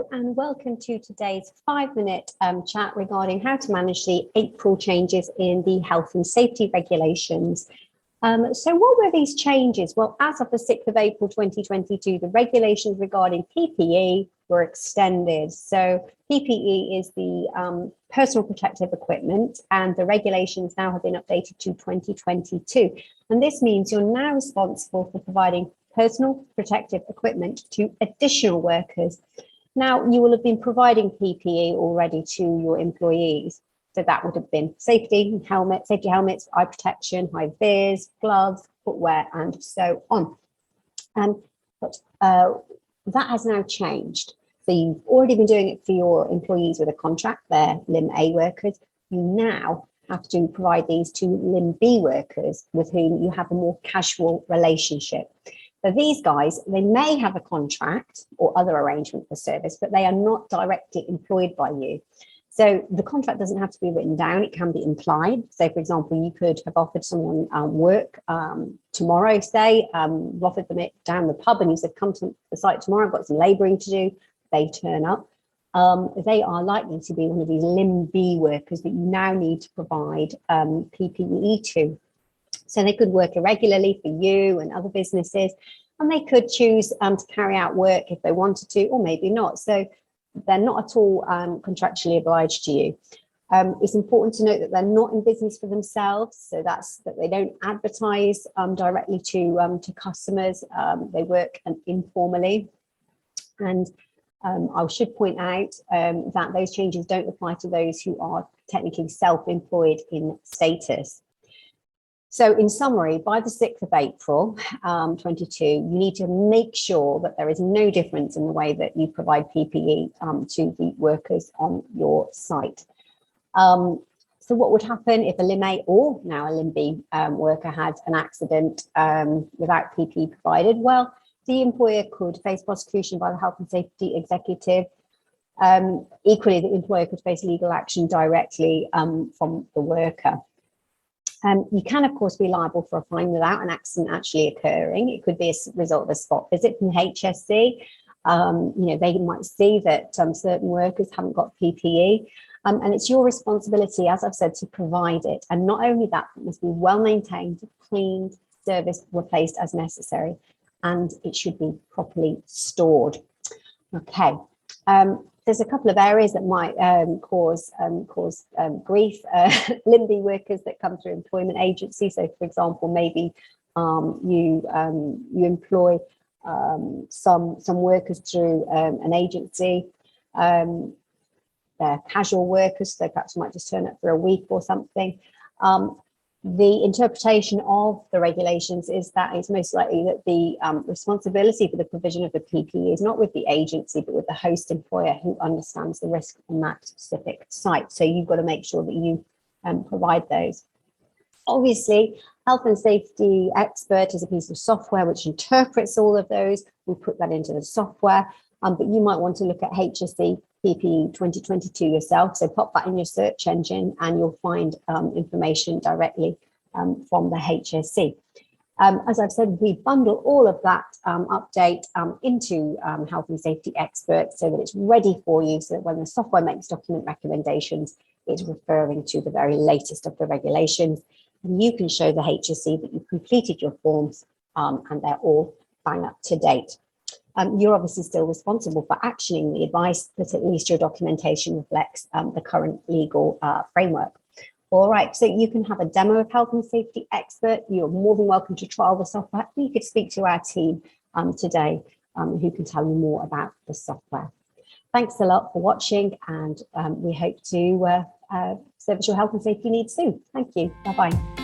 Hello and welcome to today's 5-minute chat regarding how to manage the April changes in the health and safety regulations. So what were these changes? Well, as of the 6th of April 2022, the regulations regarding PPE were extended. So PPE is the personal protective equipment, and the regulations now have been updated to 2022. And this means you're now responsible for providing personal protective equipment to additional workers. Now, you will have been providing PPE already to your employees. So that would have been safety helmets, eye protection, high vis, gloves, footwear, and so on. But that has now changed. So you've already been doing it for your employees with a contract, they're Limb A workers. You now have to provide these to Limb B workers with whom you have a more casual relationship. So these guys, they may have a contract or other arrangement for service, but they are not directly employed by you. So the contract doesn't have to be written down, it can be implied. So for example, you could have offered someone work tomorrow, say, offered them it down the pub and you said, come to the site tomorrow, I've got some labouring to do. They turn up. They are likely to be one of these Limb B workers that you now need to provide PPE to. So they could work irregularly for you and other businesses, and they could choose to carry out work if they wanted to, or maybe not. So they're not at all contractually obliged to you. It's important to note that they're not in business for themselves. So that's that they don't advertise directly to customers. They work informally. And I should point out that those changes don't apply to those who are technically self-employed in status. So in summary, by the 6th of April 22, you need to make sure that there is no difference in the way that you provide PPE to the workers on your site. So what would happen if a Limb A or now a Limb B worker had an accident without PPE provided? Well, the employer could face prosecution by the Health and Safety Executive. Equally, the employer could face legal action directly from the worker. You can, of course, be liable for a fine without an accident actually occurring. It could be a result of a spot visit from HSC. They might see that certain workers haven't got PPE, and it's your responsibility, as I've said, to provide it. And not only that, it must be well maintained, cleaned, serviced, replaced as necessary, and it should be properly stored. Okay. There's a couple of areas that might cause grief. Limb B workers that come through employment agency. So, for example, maybe you employ some workers through an agency. They're casual workers, so perhaps might just turn up for a week or something. The interpretation of the regulations is that it's most likely that the responsibility for the provision of the PPE is not with the agency, but with the host employer who understands the risk on that specific site. So you've got to make sure that you provide those. Obviously, Health and Safety Expert is a piece of software which interprets all of those. We put that into the software, but you might want to look at HSC PPE 2022 yourself. So pop that in your search engine and you'll find information directly from the HSC. As I've said, we bundle all of that update into Health and Safety Expert so that it's ready for you, so that when the software makes document recommendations, it's referring to the very latest of the regulations. And you can show the HSC that you've completed your forms and they're all bang up to date. You're obviously still responsible for actioning the advice, but at least your documentation reflects the current legal framework. All right, so you can have a demo of Health and Safety Expert. You're more than welcome to trial the software. You could speak to our team today who can tell you more about the software. Thanks a lot for watching, and we hope to service your health and safety needs soon. Thank you. Bye-bye.